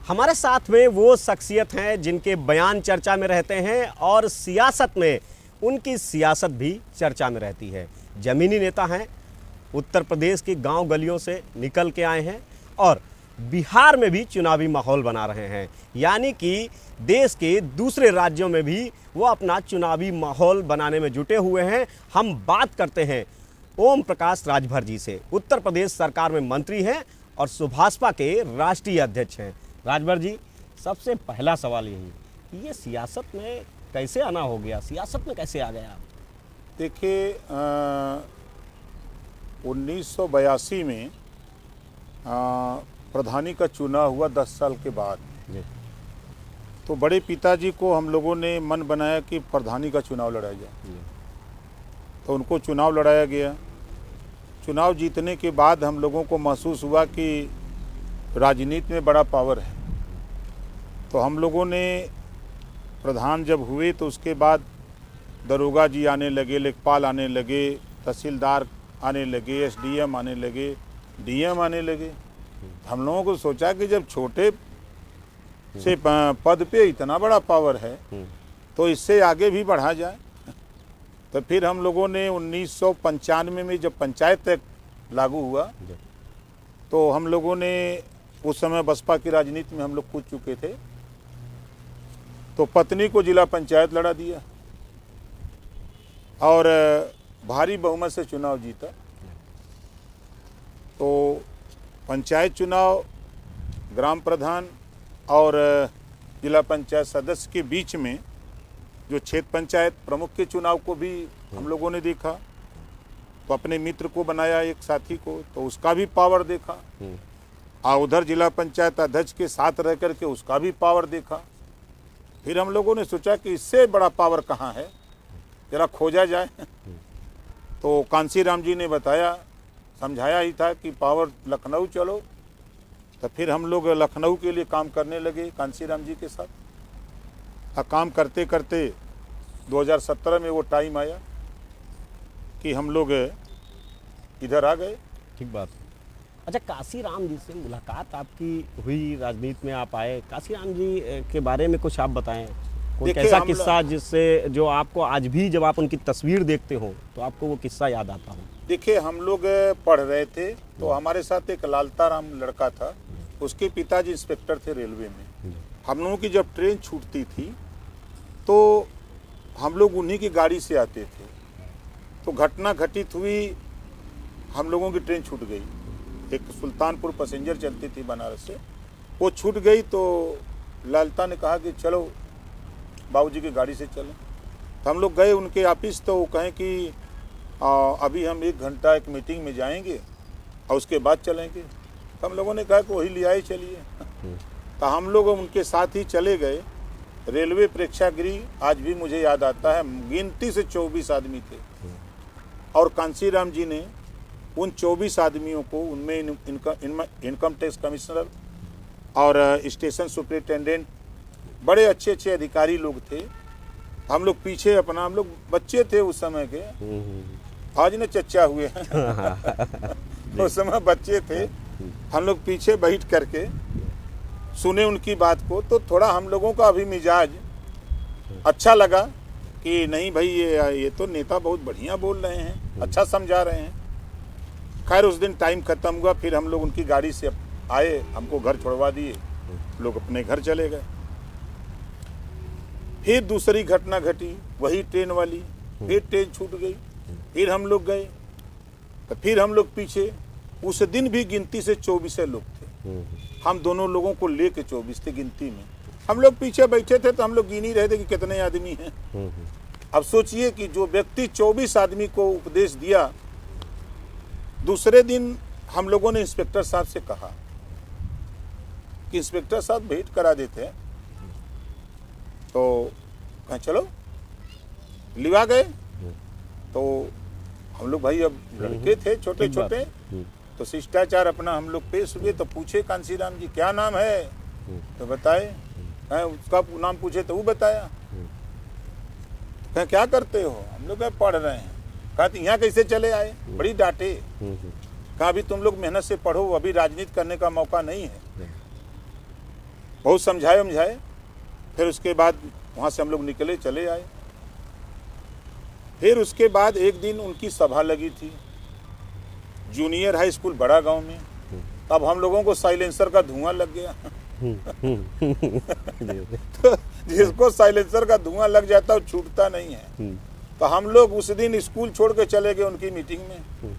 हमारे साथ में वो शख्सियत हैं जिनके बयान चर्चा में रहते हैं और सियासत में उनकी सियासत भी चर्चा में रहती है। ज़मीनी नेता हैं, उत्तर प्रदेश की गांव गलियों से निकल के आए हैं और बिहार में भी चुनावी माहौल बना रहे हैं, यानी कि देश के दूसरे राज्यों में भी वो अपना चुनावी माहौल बनाने में जुटे हुए हैं। हम बात करते हैं ओम प्रकाश राजभर जी से। उत्तर प्रदेश सरकार में मंत्री हैं और सुभाषपा के राष्ट्रीय अध्यक्ष हैं। राजभर जी, सबसे पहला सवाल यही कि ये सियासत में कैसे आना हो गया, सियासत में कैसे आ गया आप? देखिए 1982 में प्रधानी का चुनाव हुआ 10 साल के बाद। तो बड़े पिताजी को हम लोगों ने मन बनाया कि प्रधानी का चुनाव लड़ाया जाए, तो उनको चुनाव लड़ाया गया। चुनाव जीतने के बाद हम लोगों को महसूस हुआ कि राजनीति में बड़ा पावर है। तो हम लोगों ने प्रधान जब हुए तो उसके बाद दरोगा जी आने लगे, लेखपाल आने लगे, तहसीलदार आने लगे, एसडीएम आने लगे, डीएम आने लगे। हम लोगों को सोचा कि जब छोटे से पद पे इतना बड़ा पावर है तो इससे आगे भी बढ़ा जाए। तो फिर हम लोगों ने 1995 में जब पंचायत एक्ट लागू हुआ तो हम लोगों ने उस समय बसपा की राजनीति में हम लोग कूद चुके थे, तो पत्नी को जिला पंचायत लड़ा दिया और भारी बहुमत से चुनाव जीता। तो पंचायत चुनाव, ग्राम प्रधान और जिला पंचायत सदस्य के बीच में जो क्षेत्र पंचायत प्रमुख के चुनाव को भी हम लोगों ने देखा। तो अपने मित्र को बनाया, एक साथी को, तो उसका भी पावर देखा। और उधर जिला पंचायत अध्यक्ष के साथ रह करके उसका भी पावर देखा। फिर हम लोगों ने सोचा कि इससे बड़ा पावर कहाँ है, जरा खोजा जाए। तो कांसीराम जी ने बताया, समझाया ही था कि पावर लखनऊ चलो। तो फिर हम लोग लखनऊ के लिए काम करने लगे कांसीराम जी के साथ। और काम करते करते 2017 में वो टाइम आया कि हम लोग इधर आ गए। ठीक बात। अच्छा, कांसीराम जी से मुलाकात आपकी हुई, राजनीति में आप आए। कांसीराम जी के बारे में कुछ आप बताएं, कोई ऐसा किस्सा जिससे जो आपको आज भी जब आप उनकी तस्वीर देखते हो तो आपको वो किस्सा याद आता हो? देखिए, हम लोग पढ़ रहे थे तो हमारे साथ एक लालता राम लड़का था, उसके पिताजी इंस्पेक्टर थे रेलवे में। हम लोगों की जब ट्रेन छूटती थी तो हम लोग उन्हीं की गाड़ी से आते थे। तो घटना घटित हुई, हम लोगों की ट्रेन छूट गई। एक सुल्तानपुर पैसेंजर चलती थी बनारस से, वो छूट गई। तो लालता ने कहा कि चलो बाबूजी की गाड़ी से चलें। तो हम लोग गए उनके ऑफिस, तो वो कहें कि अभी हम 1 घंटा एक मीटिंग में जाएंगे और उसके बाद चलेंगे। तो हम लोगों ने कहा कि वही ले आए, चलिए। तो हम लोग उनके साथ ही चले गए। रेलवे प्रेक्षागृह आज भी मुझे याद आता है, गिनती से 24 आदमी थे और कांसीराम जी ने उन 24 आदमियों को, उनमें इनकम टैक्स कमिश्नर और स्टेशन सुपरिटेंडेंट, बड़े अच्छे अच्छे अधिकारी लोग थे। हम लोग पीछे अपना, हम लोग बच्चे थे उस समय के, आज ने चच्चा हुए हैं। उस समय बच्चे थे, हम लोग पीछे बैठ करके सुने उनकी बात को। तो थोड़ा हम लोगों का अभी मिजाज अच्छा लगा कि नहीं भाई, ये तो नेता बहुत बढ़िया बोल रहे हैं, अच्छा समझा रहे हैं। खैर उस दिन टाइम खत्म हुआ, फिर हम लोग उनकी गाड़ी से आए, हमको घर छोड़वा दिए, लोग अपने घर चले गए। फिर दूसरी घटना घटी, वही ट्रेन वाली, फिर ट्रेन छूट गई, फिर हम लोग गए। तो फिर हम लोग पीछे, उस दिन भी गिनती से 24 लोग थे। हम दोनों लोगों को लेके 24 थे गिनती में। हम लोग पीछे बैठे थे तो हम लोग गिन ही रहे थे कि कितने आदमी हैं। अब सोचिए कि जो व्यक्ति 24 आदमी को उपदेश दिया, दूसरे दिन हम लोगों ने इंस्पेक्टर साहब से कहा कि इंस्पेक्टर साहब भेंट करा देते हैं। तो कहें चलो, लिवा गए। तो हम लोग भाई अब लड़के थे छोटे छोटे, तो शिष्टाचार अपना हम लोग पेश हुए। तो पूछे कांसीराम जी क्या नाम है, तो बताए। उसका नाम पूछे तो वो बताया। कहें क्या करते हो, हम लोग पढ़ रहे हैं। कहा यहाँ कैसे चले आए, बड़ी डांटे। कहा अभी तुम लोग मेहनत से पढ़ो, अभी राजनीति करने का मौका नहीं है। बहुत समझाए, फिर उसके बाद वहाँ से हम लोग निकले, चले आए। फिर उसके बाद एक दिन उनकी सभा लगी थी जूनियर हाई स्कूल बड़ा गांव में। तब हम लोगों को साइलेंसर का धुआं लग गया। तो जिसको साइलेंसर का धुआं लग जाता है वो छूटता नहीं है। तो हम लोग उस दिन स्कूल छोड़ के चले गए उनकी मीटिंग में।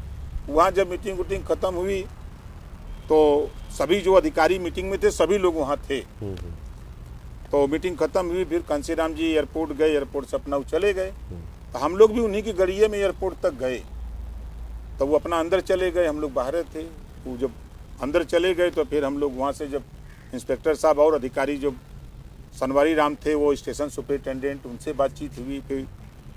वहाँ जब मीटिंग खत्म हुई तो सभी जो अधिकारी मीटिंग में थे सभी लोग वहाँ थे। तो मीटिंग खत्म हुई, फिर कांसीराम जी एयरपोर्ट गए, एयरपोर्ट से अपना चले गए। तो हम लोग भी उन्हीं की गाड़िए में एयरपोर्ट तक गए। तो वो अपना अंदर चले गए, हम लोग बाहर थे। वो जब अंदर चले गए तो फिर हम लोग वहाँ से जब इंस्पेक्टर साहब और अधिकारी जो सनवारी राम थे वो स्टेशन सुपरिटेंडेंट, उनसे बातचीत हुई। फिर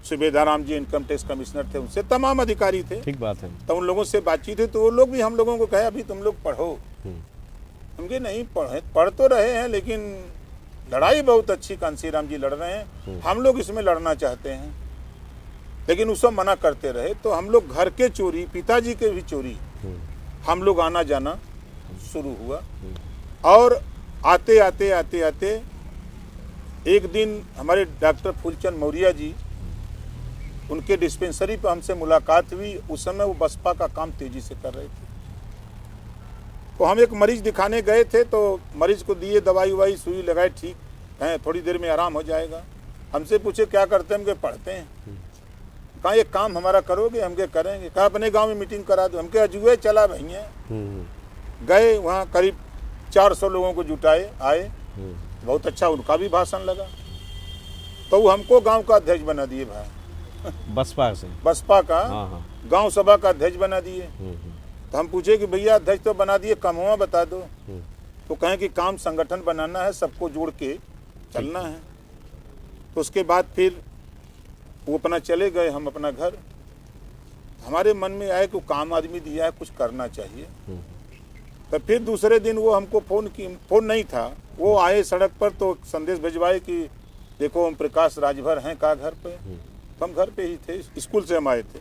सुबेदार Ram ji income tax commissioner थे, उनसे तमाम अधिकारी थे। ठीक बात है। तो उन लोगों से बातचीत हुई तो वो लोग भी हम लोगों को कहे अभी तुम लोग पढ़ो। हम कहे नहीं पढ़ तो रहे हैं, लेकिन लड़ाई बहुत अच्छी कांसीराम जी लड़ रहे हैं, हम लोग इसमें लड़ना चाहते हैं। लेकिन उसको मना करते रहे। तो हम लोग घर के चोरी, पिताजी के भी चोरी, हम लोग आना जाना शुरू हुआ। और आते आते एक दिन हमारे डॉक्टर फूलचंद मौर्य जी, उनके डिस्पेंसरी पर हमसे मुलाकात हुई। उस समय वो बसपा का काम तेजी से कर रहे थे। तो हम एक मरीज दिखाने गए थे, तो मरीज को दिए दवाई ववाई, सुई लगाए, ठीक है, थोड़ी देर में आराम हो जाएगा। हमसे पूछे क्या करते हैं, हम के पढ़ते हैं। कहा ये काम हमारा करोगे, हम के करेंगे। कहा अपने गांव में मीटिंग करा दो, हम के अजुए चला भैया। गए वहाँ करीब 400 लोगों को जुटाए, आए, बहुत अच्छा उनका भी भाषण लगा। तो वो हमको गांव का अध्यक्ष बना दिए भाई, बसपा का गांव सभा का अध्यक्ष बना दिए। तो हम पूछे कि भैया अध्यक्ष तो बना दिए, कमवा बता दो। तो कहें कि काम संगठन बनाना है, सबको जोड़ के चलना है। तो उसके बाद फिर वो अपना चले गए, हम अपना घर। हमारे मन में आया कि काम आदमी दिया है, कुछ करना चाहिए। तो फिर दूसरे दिन वो हमको फोन नहीं था, वो आए सड़क पर तो संदेश भिजवाए कि देखो ओम प्रकाश राजभर हैं का घर पे। तो हम घर पे ही थे, स्कूल से हम आए थे।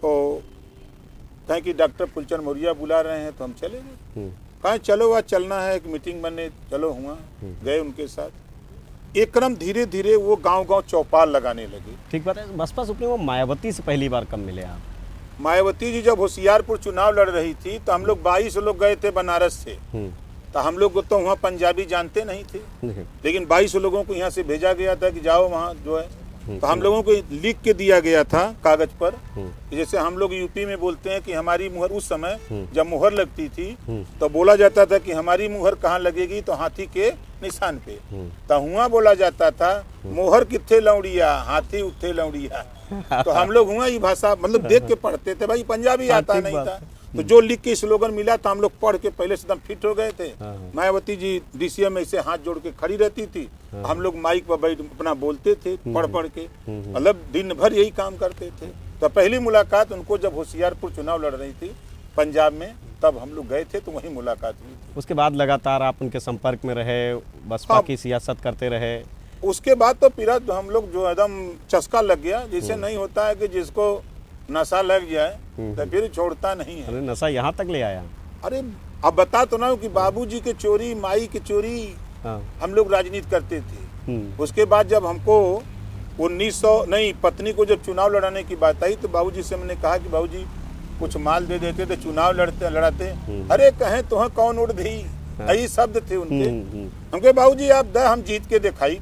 तो कहें कि डॉक्टर फूलचंद मौर्य बुला रहे हैं, तो हम चले गए। कहें चलो आज चलना है, एक मीटिंग बनने, चलो हुआ, गए उनके साथ। एकदम धीरे धीरे वो गांव चौपाल लगाने लगे। ठीक बात है। बसपा सुप्रीमो मायावती से पहली बार कब मिले आप? मायावती जी जब होशियारपुर चुनाव लड़ रही थी तो हम लोग 22 लोग गए थे बनारस से। तो हम लोग तो वहाँ पंजाबी जानते नहीं थे, लेकिन 22 लोगों को यहाँ से भेजा गया था कि जाओ वहाँ जो है। तो हम लोगों को लिख के दिया गया था कागज पर, जैसे हम लोग यूपी में बोलते हैं कि हमारी मुहर, उस समय जब मुहर लगती थी तो बोला जाता था कि हमारी मुहर कहाँ लगेगी, तो हाथी के निशान पे। तो हुआ बोला जाता था मोहर किथे लौड़िया, हाथी उठे लौड़िया। तो हम लोग हुआ ये भाषा मतलब देख के पढ़ते थे, भाई पंजाबी आता नहीं था। तो जो लिख के स्लोगन मिला तो हम लोग पढ़ के पहले से एकदम फिट हो गए थे। मायावती जी डीसीएम में ऐसे हाथ जोड़ के खड़ी रहती थी, हम लोग माइक पर बैठ अपना बोलते थे पढ़ के, मतलब दिन भर यही काम करते थे। तो पहली मुलाकात उनको जब होशियारपुर चुनाव लड़ रही थी पंजाब में, तब हम लोग गए थे, तो वही मुलाकात हुई। उसके बाद लगातार आप उनके संपर्क में रहे, बसपा की सियासत करते रहे। उसके बाद तो फिर हम लोग जो एकदम चस्का लग गया, जैसे नहीं होता है कि जिसको नशा लग जाए तो फिर छोड़ता नहीं है। अरे नशा यहाँ तक ले आया? अरे अब बता तो ना कि बाबूजी के चोरी, माई की चोरी, हम लोग राजनीति करते थे। उसके बाद जब हमको 1900 नहीं, पत्नी को जब चुनाव लड़ाने की बात आई तो बाबूजी से मैंने कहा कि बाबूजी कुछ माल दे देते तो चुनाव लड़ाते। अरे कहें तो कौन उड़ दी, यही शब्द थे उनके। हम कहे बाबूजी आप दे, हम जीत के दिखाई।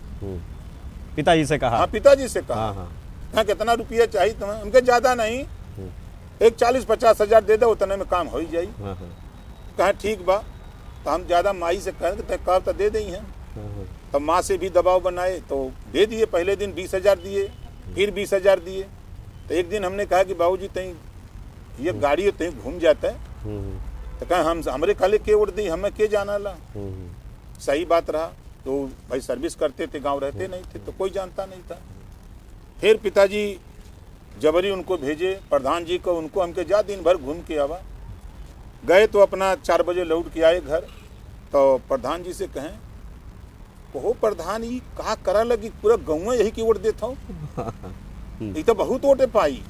पिताजी से कहा? हाँ पिताजी से कहा। हाँ कितना रुपया चाहिए तुम्हें? हमके ज्यादा नहीं, एक 40-50 हजार दे दो, उतने में काम हो ही जाई। कहा ठीक बा। तो हम ज्यादा माई से कहा तो दे दी है। तो माँ से भी दबाव बनाए तो दे दिए। पहले दिन 20 हजार दिए, फिर 20 हजार दिए। तो एक दिन हमने कहा कि बाबूजी तई ये गाड़ी तई घूम जाता है। तो कहा हम हमारे खाली के उड़ दी, हमें के जाना ला। सही बात रहा। तो भाई सर्विस करते थे, गांव रहते नहीं थे, तो कोई जानता नहीं था। फिर पिताजी जबरी उनको भेजे, प्रधान जी को, उनको हमके जा दिन भर घूम के आवा। गए तो अपना 4 बजे लौट के आए घर। तो प्रधान जी से कहें कहो प्रधान ये कहा करा लगी, पूरा गाँव यही की वोट देता हूँ, ये तो बहुत वोटे पाई।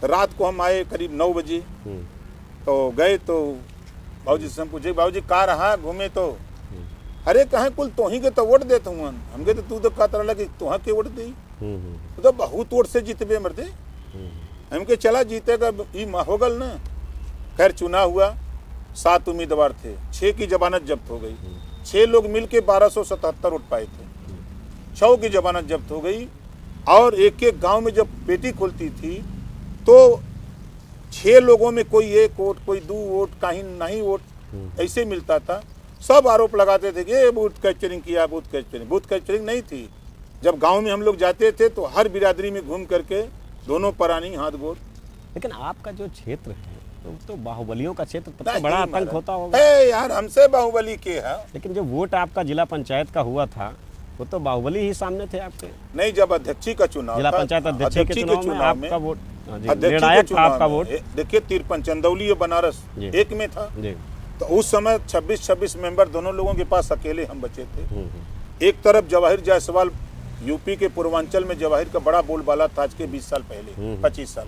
तो रात को हम आए करीब 9 बजे। तो गए तो बाबूजी से हम पूछे बाबूजी कहाँ रहा घूमे? तो अरे कहे कुल तोही के तो वोट देता हूँ हमके, तो तू तो कहता रहा कि तुहा के वोट दी, तो बहुत वोट से जीतबे मरते। हमके चला जीतेगा ई हो गल ना। खैर चुनाव हुआ, 7 उम्मीदवार थे, 6 की जमानत जब्त हो गई। 6 लोग मिलके 1277 वोट पाए थे, 6 की जमानत जब्त हो गई। और एक एक गांव में जब पेटी खुलती थी तो 6 लोगों में कोई 1 वोट, कोई 2 वोट, कहीं नहीं वोट ऐसे मिलता था। सब आरोप लगाते थे कि ये बूथ कैप्चरिंग किया, बूथ कैप्चरिंग। बूथ कैप्चरिंग नहीं थी। जब गांव में हम लोग जाते थे तो हर बिरादरी में घूम करके दोनों परानी हाथ गोड़। लेकिन आपका जो क्षेत्र है तो बाहुबलियों का क्षेत्र, तब तो बड़ा आतंक होता होगा। यार हमसे बाहुबली के है। लेकिन जो वोट आपका जिला पंचायत का हुआ था वो तो बाहुबली ही सामने थे आपके। नहीं, जब अध्यक्षी का चुनाव, जिला पंचायत अध्यक्षी के चुनाव में आपका वोट निर्णायक था। आपका वोट देखिए तिरपन चंदौली और बनारस एक में था। तो उस समय 26 मेंबर दोनों लोगों के पास अकेले हम बचे थे। एक तरफ जवाहिर जायसवाल, यूपी के पूर्वांचल में जवाहिर का बड़ा बोलबाला था आज के 20 साल पहले, 25 साल।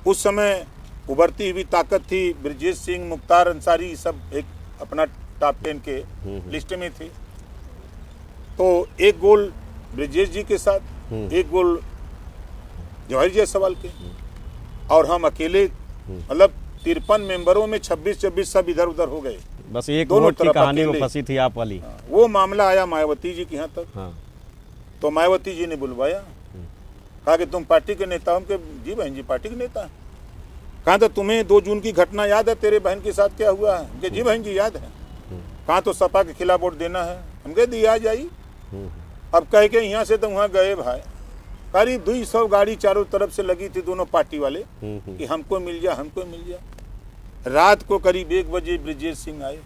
उस समय उभरती हुई ताकत थी। ब्रजेश सिंह, मुख्तार अंसारी सब एक अपना टॉप 10 के लिस्ट में थे। तो एक गोल ब्रजेश जी के साथ, एक गोल जवाहिर जायसवाल के, और हम अकेले। मतलब 53 मेंबरों में 26 सब इधर उधर हो गए। बस एक वोट की कहानी वो फंसी थी आप वाली। वो मामला आया मायावती जी के यहाँ तक। तो मायावती जी ने बुलवाया, कहा कि तुम पार्टी के नेता हो। कि जी बहन जी पार्टी के नेता है। कहा तो तुम्हें 2 जून की घटना याद है, तेरे बहन के साथ क्या हुआ है? कि जी बहन जी याद है। कहा तो सपा के खिलाफ वोट देना है। हम कह दिया जाई। अब कह के यहाँ से तो वहाँ गए भाई। करीब 200 गाड़ी चारों तरफ से लगी थी, दोनों पार्टी वाले, कि हमको मिल जा, हमको मिल जा। रात को करीब 1 बजे ब्रजेश सिंह आए।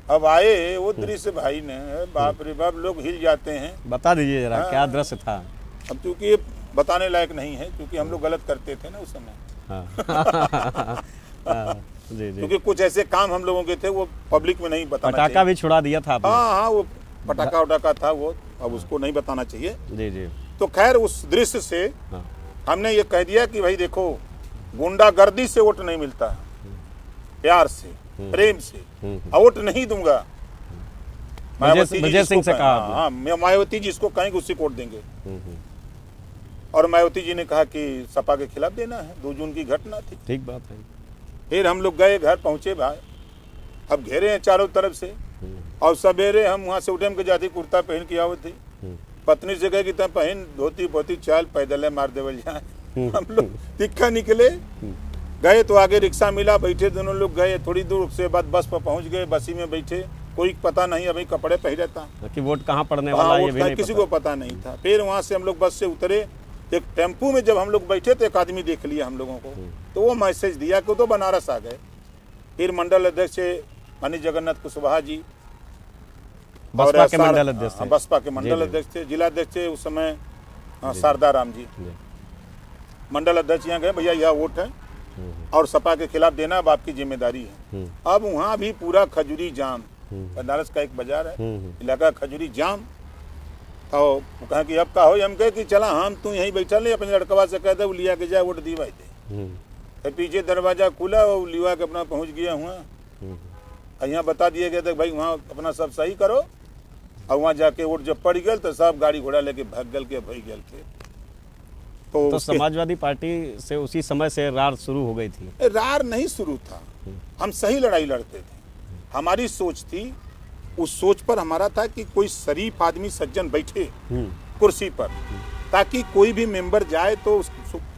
अब आए वो दृश्य भाई ने, बाप रे बाप, लोग हिल जाते हैं। बता दीजिए जरा क्या दृश्य था। अब क्योंकि ये बताने लायक नहीं है, क्योंकि हम लोग गलत करते थे ना उस समय। जी जी। क्योंकि कुछ ऐसे काम हम लोगों के थे वो पब्लिक में नहीं बताना चाहिए। पटाखा भी छुड़ा दिया था आपने। हाँ, वो पटाखा उटाखा था वो, अब उसको नहीं बताना चाहिए। जी जी। तो खैर उस दृश्य से हमने ये कह दिया कि भाई देखो, गुंडागर्दी से वोट नहीं मिलता है, प्यार से, प्रेम से वोट नहीं दूंगा। ब्रजेश सिंह से कहा। हाँ, मायावती जी इसको कहेंगे उसी वोट देंगे। और मायावती जी ने कहा कि सपा के खिलाफ देना है, 2 जून की घटना थी। ठीक बात है। फिर हम लोग गए, घर पहुंचे भाई। अब घेरे हैं चारों तरफ से। और सवेरे हम वहाँ से उठे, हम के जाती कुर्ता पहन के आवत थी। पत्नी से कहे कि तुम पहन धोती पोती, चाल पैदल मार देवल जाए। हम लोग तिक्का निकले, गए तो आगे रिक्शा मिला, बैठे दोनों लोग गए। थोड़ी दूर से बाद बस पर पहुंच गए, बसी में बैठे। कोई पता नहीं अभी कपड़े पहने था कि वोट कहाँ पड़ने वाला है, ये भी नहीं किसी को पता नहीं था। फिर वहाँ से हम लोग बस से उतरे। एक टेम्पू में जब हम लोग बैठे तो एक आदमी देख लिया हम लोगों को, तो वो मैसेज दिया कि तो बनारस आ गए। फिर मंडल अध्यक्ष माननीय जगन्नाथ कुशवाहा जी, बसपा के मंडल अध्यक्ष थे। बसपा के मंडल अध्यक्ष थे। जिला अध्यक्ष थे उस समय शारदा राम जी। मंडल अध्यक्ष यहाँ गए, भैया यह वोट है और सपा के खिलाफ देना अब आपकी जिम्मेदारी है। अब वहाँ भी पूरा खजूरी जाम, बनारस का एक बाजार है, इलाका खजूरी जाम। तो कहा कि अब का हो, हम कहे कि चला हम तू यहीं बैठा ले, अपने लड़कवा से कह दे वो लिया के जाए वोट दी भाई दे। तो पीछे दरवाजा खुला, वो लिवा के अपना पहुँच गया हुआ। यहाँ बता दिया गया था भाई वहाँ अपना सब सही करो। और वहाँ जाके वोट जब पड़ गया तो सब गाड़ी घोड़ा लेके भाग गल के भई गल के। तो समाजवादी पार्टी से उसी समय से रार शुरू हो गई थी। रार नहीं शुरू था, हम सही लड़ाई लड़ते थे। हमारी सोच थी, उस सोच पर हमारा था कि कोई शरीफ आदमी सज्जन बैठे कुर्सी पर, ताकि कोई भी मेंबर जाए तो उस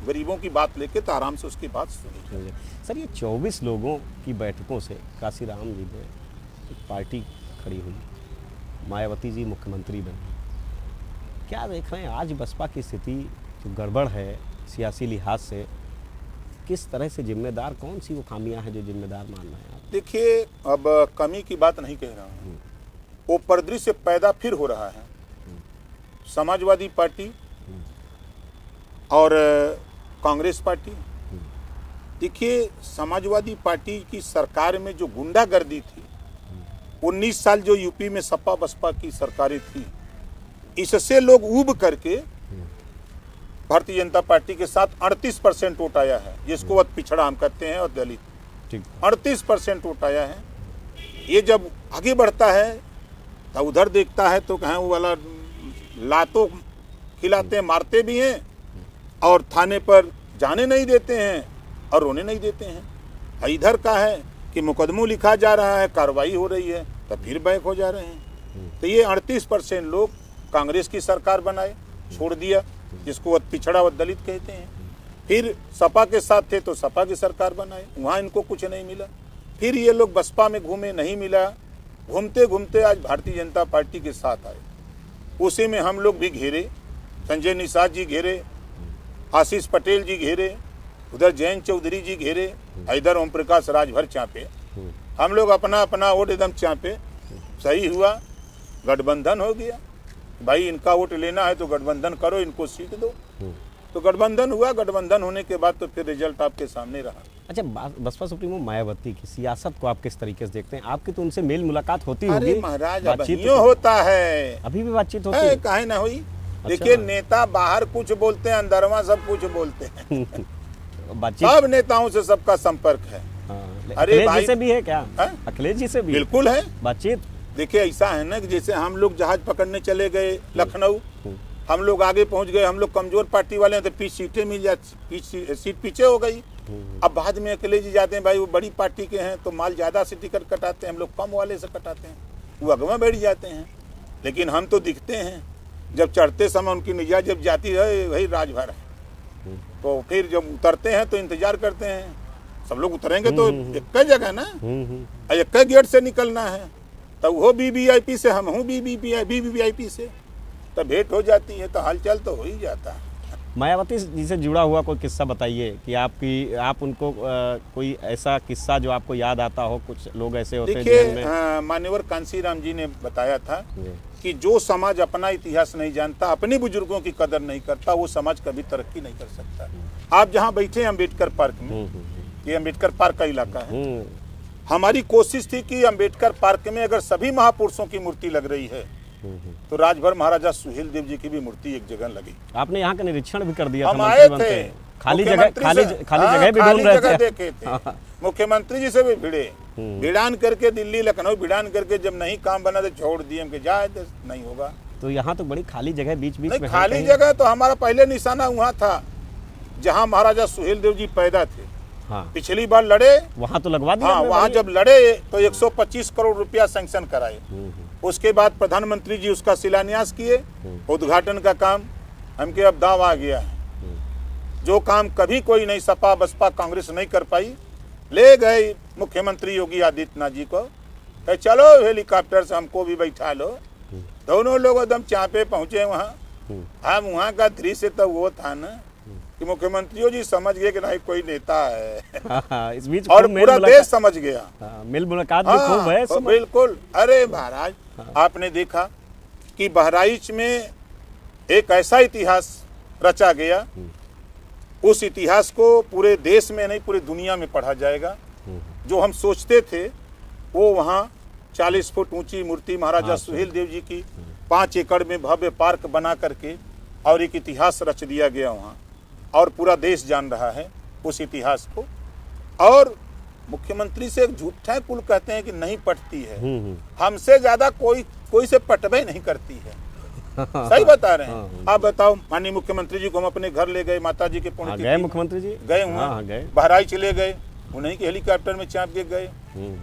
गरीबों की बात लेके तो आराम से उसकी बात सुने। सर ये 24 लोगों की बैठकों से काशीराम जी में एक पार्टी खड़ी हुई, मायावती जी मुख्यमंत्री बने। क्या देख रहे हैं आज बसपा की स्थिति जो गड़बड़ है सियासी लिहाज से, किस तरह से जिम्मेदार, कौन सी वो खामियां हैं जो जिम्मेदार मान रहे हैं आप? देखिए, अब कमी की बात नहीं कह रहा हूँ, वो परिदृश्य पैदा फिर हो रहा है। समाजवादी पार्टी और कांग्रेस पार्टी। देखिए, समाजवादी पार्टी की सरकार में जो गुंडागर्दी थी, 19 साल जो यूपी में सपा बसपा की सरकारें थी, इससे लोग ऊब करके भारतीय जनता पार्टी के साथ 38% वोट आया है, जिसको वह पिछड़ा हम कहते हैं और दलित। 38% वोट आया है। ये जब आगे बढ़ता है तो उधर देखता है तो कहें वो वाला लातों खिलाते हैं, मारते भी हैं और थाने पर जाने नहीं देते हैं और रोने नहीं देते हैं। इधर का है कि मुकदमों लिखा जा रहा है, कार्रवाई हो रही है, तो फिर बैक हो जा रहे हैं। तो ये 38% लोग कांग्रेस की सरकार बनाए, छोड़ दिया, जिसको पिछड़ा व दलित कहते हैं। फिर सपा के साथ थे तो सपा की सरकार बनाए, वहाँ इनको कुछ नहीं मिला। फिर ये लोग बसपा में घूमे, नहीं मिला, घूमते घूमते आज भारतीय जनता पार्टी के साथ आए। उसी में हम लोग भी घेरे, संजय निषाद जी घेरे, आशीष पटेल जी घेरे, उधर जयंत चौधरी जी घेरे, इधर ओम प्रकाश राजभर चापे। हम लोग अपना अपना वोट एकदम चापे। सही हुआ, गठबंधन हो गया। भाई इनका वोट लेना है तो गठबंधन करो, इनको सीट दो। तो गठबंधन हुआ। गठबंधन होने के बाद तो फिर रिजल्ट आपके सामने रहा। अच्छा, बसपा सुप्रीमो मायावती की सियासत को आप किस तरीके से देखते हैं? आपकी तो उनसे मेल मुलाकात होती होगी। अरे महाराज, अब यूं होता है, अभी भी बातचीत होती है? काहे ना हुई। देखिए, नेता बाहर कुछ बोलते हैं, अंदरवा सब कुछ बोलते हैं। बातचीत सब नेताओं से सबका संपर्क है। अरे भाई से भी है क्या? अखिलेश जी से भी बिल्कुल है बातचीत। देखिए, ऐसा है ना कि जैसे हम लोग जहाज पकड़ने चले गए लखनऊ, हम लोग आगे पहुंच गए, हम लोग कमजोर पार्टी वाले हैं तो पीछे सीटें मिल जाती, सीट पीछे हो गई। अब बाद में अकेले जी जाते हैं, भाई वो बड़ी पार्टी के हैं तो माल ज्यादा से टिकट कटाते हैं, हम लोग कम वाले से कटाते हैं, वो अगवा बैठ जाते हैं। लेकिन हम तो दिखते हैं, जब चढ़ते समय उनकी निगाह जब जाती है वही राजभर है, तो फिर जब उतरते हैं तो इंतजार करते हैं। सब लोग उतरेंगे तो एक जगह ना, एक गेट से निकलना है, तो वो वीवीआईपी से, हम हूँ वीवीआईपी से, तो भेंट हो जाती है, तो हालचाल तो हो ही जाता है। मायावती जी से जुड़ा हुआ कोई किस्सा बताइए कि आप उनको कोई ऐसा किस्सा जो आपको याद आता हो। कुछ लोग ऐसे होते हैं। देखिए, मान्यवर कांसीराम जी ने बताया था कि जो समाज अपना इतिहास नहीं जानता, अपने बुजुर्गों की कदर नहीं करता, वो समाज कभी तरक्की नहीं कर सकता। आप जहाँ बैठे हैं अम्बेडकर पार्क में, ये अम्बेडकर पार्क का इलाका है, हमारी कोशिश थी कि अम्बेडकर पार्क में अगर सभी महापुरुषों की मूर्ति लग रही है तो राजभर महाराजा सुहेल देव जी की भी मूर्ति एक जगह लगी। आपने यहाँ का निरीक्षण भी कर दिया? हम आए थे, खाली जगह भी ढूंढ रहे थे। देखे थे, मुख्यमंत्री जी से भी भिड़े, भिड़ान करके दिल्ली लखनऊ भिड़ान करके जब नहीं काम बना तो छोड़ दिए, हम जाए नहीं होगा। तो यहाँ तो बड़ी खाली जगह बीच में खाली जगह तो हमारा पहले निशाना वहाँ था जहाँ महाराजा सुहेल देव जी पैदा थे। पिछली बार लड़े वहाँ तो लगवा दिया। वहाँ जब लड़े तो 125 करोड़ रुपया सैंक्शन कराए। उसके बाद प्रधानमंत्री जी उसका शिलान्यास किए, उद्घाटन का काम हमके अब दाव आ गया है। जो काम कभी कोई नहीं, सपा बसपा कांग्रेस नहीं कर पाई, ले गए मुख्यमंत्री योगी आदित्यनाथ जी को, कहे चलो हेलीकॉप्टर से हमको भी बैठा लो। दोनों लोग एकदम चापे पहुंचे वहाँ। हम वहाँ का दृश्य तो वो था ना कि मुख्यमंत्री जी समझ गए कि नहीं कोई नेता है। इस बीच और पूरा देश समझ गया। मिल मुलाकात भी खूब है। तो बिल्कुल। अरे महाराज, आपने देखा कि बहराइच में एक ऐसा इतिहास रचा गया, उस इतिहास को पूरे देश में नहीं पूरी दुनिया में पढ़ा जाएगा। जो हम सोचते थे वो वहाँ 40 फुट ऊंची मूर्ति महाराजा सुहेल देव जी की 5 एकड़ में भव्य पार्क बना करके और एक इतिहास रच दिया गया वहाँ, और पूरा देश जान रहा है उस इतिहास को। और मुख्यमंत्री से एक झूठा कुल कहते हैं कि नहीं पटती है, हमसे ज्यादा कोई से पटबे नहीं करती है। सही बता रहे हैं। आप बताओ, माननीय मुख्यमंत्री जी को हम अपने घर ले गए, माता जी के पुण्य गए मुख्यमंत्री जी गए वहाँ, बहराइच चले गए, उन्हीं के हेलीकॉप्टर में चाप के गए।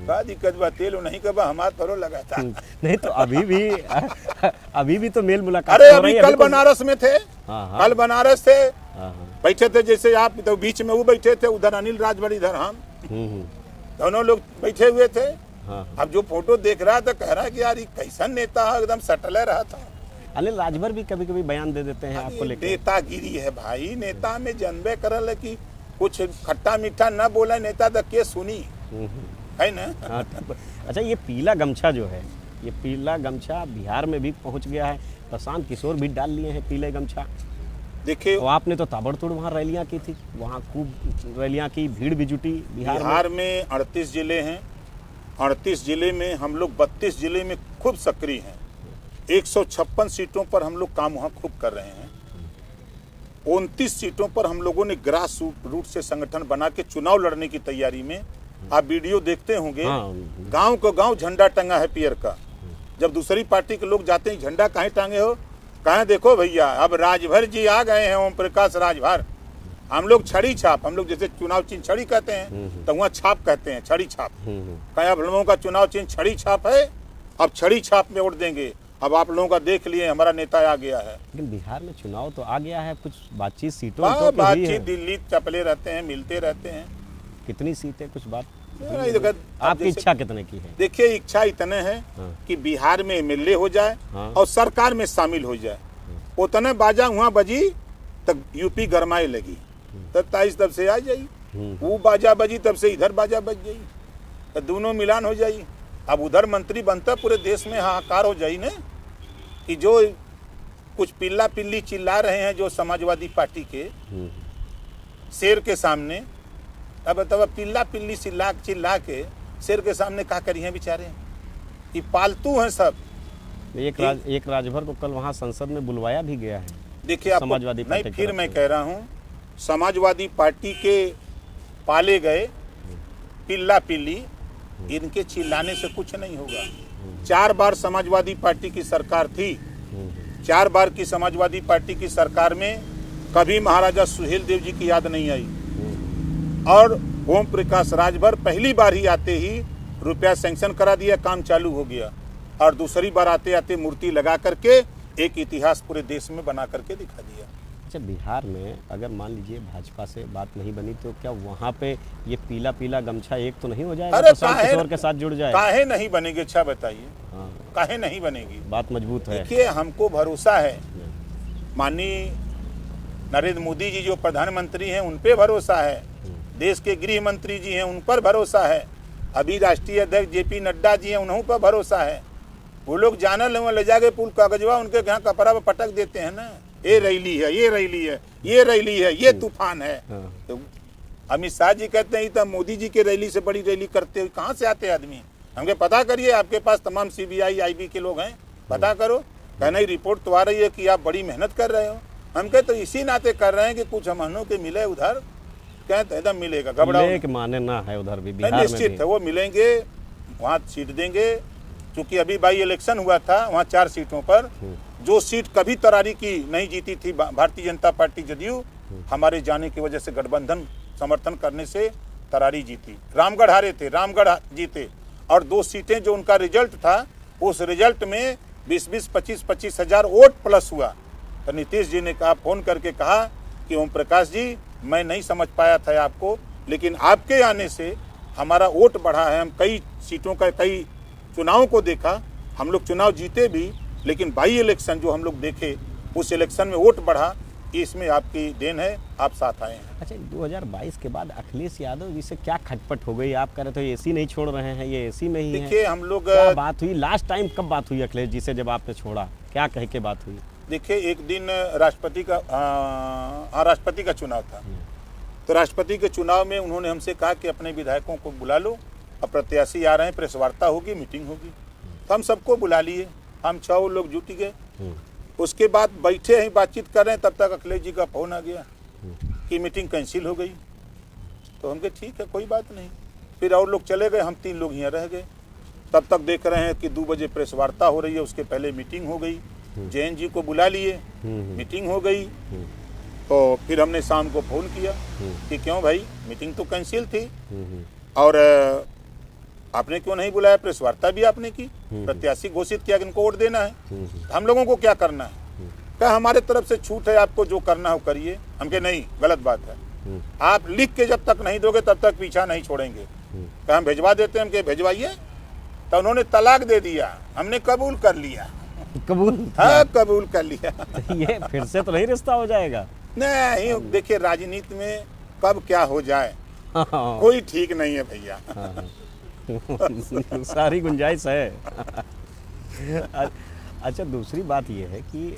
का दिक्कत बा, तेल उन्हीं का बा, हमारा थोड़ा लगा था। नहीं तो अभी भी तो मेल मुलाकात। अरे अभी कल बनारस में थे, कल बनारस थे, बैठे थे, जैसे आप तो बीच में वो बैठे थे, उधर अनिल राजभर, इधर हम, दोनों लोग बैठे हुए थे। अब जो फोटो देख रहा था कह रहा है कि यार ये कैसा नेता है, एकदम सटले रहा था। अनिल राजभर भी कभी कभी बयान दे देते हैं आपको लेकर। नेतागिरी है भाई, नेता में जनबे करल है कि कुछ खट्टा मीठा न बोला नेता तो के सुनी है ना। अच्छा, ये पीला गमछा जो है, ये पीला गमछा बिहार में भी पहुंच गया है। प्रशांत किशोर भी डाल लिए हैं पीले गमछा। देखिए, तो आपने तो ताबड़तोड़ वहाँ रैलियाँ की थी, वहाँ खूब रैलियाँ की, भीड़ भी जुटी। बिहार में 38 जिले हैं, 38 जिले में हम लोग 32 जिले में खूब सक्रिय हैं। 156 सीटों पर हम लोग काम वहाँ खूब कर रहे हैं। 29 सीटों पर हम लोगों ने ग्रास रूट से संगठन बना के चुनाव लड़ने की तैयारी में आप वीडियो देखते होंगे, हाँ। गांव को गांव झंडा टंगा है पियर का। जब दूसरी पार्टी के लोग जाते हैं, झंडा काहे टांगे हो, कहें देखो भैया अब राजभर जी आ गए हैं, ओम प्रकाश राजभर। हम लोग छड़ी छाप, हम लोग जैसे चुनाव चिन्ह छड़ी कहते हैं तो वहाँ छाप कहते हैं, छड़ी छाप। कहें अब लोगों का चुनाव चिन्ह छड़ी छाप है, अब छड़ी छाप में वोट देंगे। अब आप लोगों का देख लिए हमारा नेता आ गया है। लेकिन बिहार में चुनाव तो आ गया है, कुछ बातचीत सीटों हाँ, पे हुई बातचीत है। दिल्ली चपले रहते हैं, मिलते रहते हैं। कितनी सीटें, कुछ बात आपकी आपकी इच्छा कितने की है? देखिए, इच्छा इतने है हाँ। कि बिहार में एमएलए हो जाए हाँ। और सरकार में शामिल हो जाए। उतने बाजा वहाँ बजी तब यूपी गरमाए लगी, तब 23 तब से आ जाई, वो बाजा बजी तब से इधर बाजा बज जाई, तो दोनों मिलान हो जाई। अब उधर मंत्री बनता पूरे देश में हाहाकार हो जाई ने कि जो कुछ पिल्ला पिल्ली चिल्ला रहे हैं जो समाजवादी पार्टी के शेर के सामने, अब तब पिल्ला पिल्ली चिल्ला के शेर के सामने क्या करी हैं बेचारे, ये पालतू हैं सब। एक राजभर को कल वहाँ संसद में बुलवाया भी गया है। देखिए, आपको समाजवादी पार्टी नहीं, की फिर तरफ मैं से। कह रहा हूँ, समाजवादी पार्टी के पाले गए पिल्ला पिल्ली, इनके चिल्लाने से कुछ नहीं होगा। 4 बार समाजवादी पार्टी की सरकार थी, 4 बार की समाजवादी पार्टी की सरकार में कभी महाराजा सुहेल देव जी की याद नहीं आई, और ओम प्रकाश राजभर पहली बार ही आते ही रुपया सैंक्शन करा दिया, काम चालू हो गया, और दूसरी बार आते आते मूर्ति लगा करके एक इतिहास पूरे देश में बना करके दिखा दिया। अच्छा, बिहार में अगर मान लीजिए भाजपा से बात नहीं बनी तो क्या वहाँ पे ये पीला पीला गमछा एक तो नहीं हो जाएगा? अरे प्रशांत किशोर के साथ जुड़ जाए? काहे नहीं बनेगी? अच्छा बताइए, हाँ, काहे नहीं बनेगी? बात मजबूत है। देखिए, हमको भरोसा है, माननीय नरेंद्र मोदी जी जो प्रधानमंत्री हैं उन पे भरोसा है, देश के गृह मंत्री जी हैं उन पर भरोसा है, अभी राष्ट्रीय अध्यक्ष जेपी नड्डा जी हैं उन्हों पर भरोसा है। वो लोग जानल ले जाके पुल कागजवा उनके यहाँ कपड़ा पर पटक देते हैं ना, ये रैली है, ये रैली है, ये रैली है, ये तूफान है। तो अमित शाह जी कहते हैं तो मोदी जी के रैली से बड़ी रैली करते हुए कहाँ से आते आदमी? हमके पता करिए, आपके पास तमाम सीबीआई आईबी के लोग हैं, पता करो। कहना रिपोर्ट तो आ रही है कि आप बड़ी मेहनत कर रहे हो। हम कहे तो इसी नाते कर रहे हैं कि कुछ हमनों के मिले उधर, कहते एकदम मिलेगा, घबराओ के माने ना है उधर भी, बिहार में निश्चित है वो मिलेंगे, वहाँ सीट देंगे। क्योंकि अभी बाई इलेक्शन हुआ था, वहाँ 4 सीटों पर जो सीट कभी तरारी की नहीं जीती थी भारतीय जनता पार्टी जदयू, हमारे जाने की वजह से गठबंधन समर्थन करने से तरारी जीती। रामगढ़ हारे थे, रामगढ़ जीते, और 2 सीटें जो उनका रिजल्ट था, उस रिजल्ट में 20-20, 25-25 हजार वोट प्लस हुआ। तो नीतीश जी ने कहा, फोन करके कहा कि ओम प्रकाश जी, मैं नहीं समझ पाया था आपको, लेकिन आपके आने से हमारा वोट बढ़ा है। हम कई सीटों का, कई चुनाव को देखा, हम लोग चुनाव जीते भी, लेकिन बाई इलेक्शन जो हम लोग देखे उस इलेक्शन में वोट बढ़ा, इसमें आपकी देन है, आप साथ आए हैं। अच्छा, 2022 के बाद अखिलेश यादव जी से क्या खटपट हो गई? आप कह रहे थे एसी नहीं छोड़ रहे हैं, ये एसी में ही है। देखिए, हम लोग क्या बात हुई लास्ट टाइम, कब बात हुई अखिलेश जी से जब आपने छोड़ा? क्या कह के बात हुई? देखिए, एक दिन राष्ट्रपति का चुनाव था, तो राष्ट्रपति के चुनाव में उन्होंने हमसे कहा कि अपने विधायकों को बुला लो, अब प्रत्याशी आ रहे हैं, प्रेस वार्ता होगी, मीटिंग होगी। तो हम सबको बुला लिए, हम 6 लोग जुट गए। उसके बाद बैठे हैं, बातचीत कर रहे हैं, तब तक अखिलेश जी का फोन आ गया कि मीटिंग कैंसिल हो गई। तो हम कहे ठीक है, कोई बात नहीं। फिर और लोग चले गए, हम 3 लोग यहाँ रह गए। तब तक देख रहे हैं कि 2 बजे प्रेस वार्ता हो रही है, उसके पहले मीटिंग हो गई, जैन जी को बुला लिए, मीटिंग हो गई। तो फिर हमने शाम को फोन किया कि क्यों भाई, मीटिंग तो कैंसिल थी और आपने क्यों नहीं बुलाया, प्रेस वार्ता भी आपने की, प्रत्याशी घोषित किया कि इनको वोट देना है, हम लोगों को क्या करना है? क्या हमारे तरफ से छूट है, आपको जो करना हो करिए। हमके नहीं, गलत बात है, आप लिख के जब तक नहीं दोगे तब तक पीछा नहीं छोड़ेंगे। क्या हम भिजवा देते हैं? हमके भिजवाइए। तो उन्होंने तलाक दे दिया, हमने कबूल कर लिया। कबूल? हाँ, कबूल कर लिया। ये फिर से तो नहीं रिश्ता हो जाएगा? नहीं, देखिए राजनीति में कब क्या हो जाए कोई ठीक नहीं है भैया। सारी गुंजाइश है। अच्छा, दूसरी बात ये है कि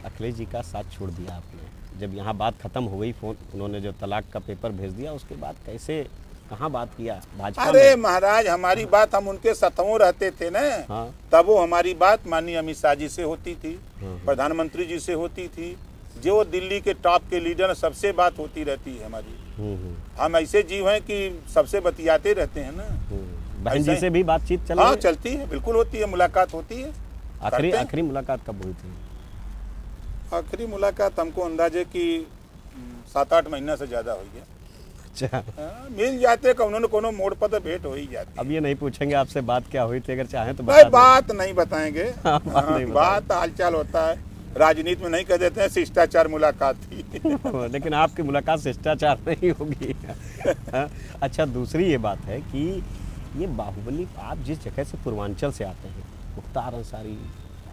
अखिलेश जी का साथ छोड़ दिया आपने, जब यहाँ बात खत्म हो गई, फोन उन्होंने जो तलाक का पेपर भेज दिया, उसके बाद कैसे, कहाँ बात किया भाजपा में? अरे महाराज, हमारी बात, हम उनके साथों रहते थे ना। हाँ। तब वो हमारी बात माननीय अमित शाह जी से होती थी, प्रधानमंत्री जी से होती थी, जो दिल्ली के टॉप के लीडर सबसे बात होती रहती है हमारी। हम ऐसे जीव हैं कि सबसे बतियाते रहते हैं ना। बहन जी से भी बातचीत चल रही हाँ है? चलती है, बिल्कुल होती है, मुलाकात होती है। आखिरी मुलाकात कब हुई थी? आखिरी मुलाकात हमको अंदाजे कि 7-8 महीना से ज्यादा हो गया। अच्छा, मिल जाते कोनो न कोनो मोड़ पर तो भेंट हो ही जाती। अब ये नहीं पूछेंगे आपसे बात क्या हुई थी, अगर चाहें तो भाई बता बात नहीं बताएंगे। बात नहीं बात हालचाल होता है, राजनीति में नहीं कह देते हैं शिष्टाचार मुलाकात थी। दें। लेकिन आपकी मुलाकात शिष्टाचार नहीं होगी। अच्छा, दूसरी ये बात है कि ये बाहुबली, आप जिस जगह से पूर्वांचल से आते हैं, मुख्तार अंसारी,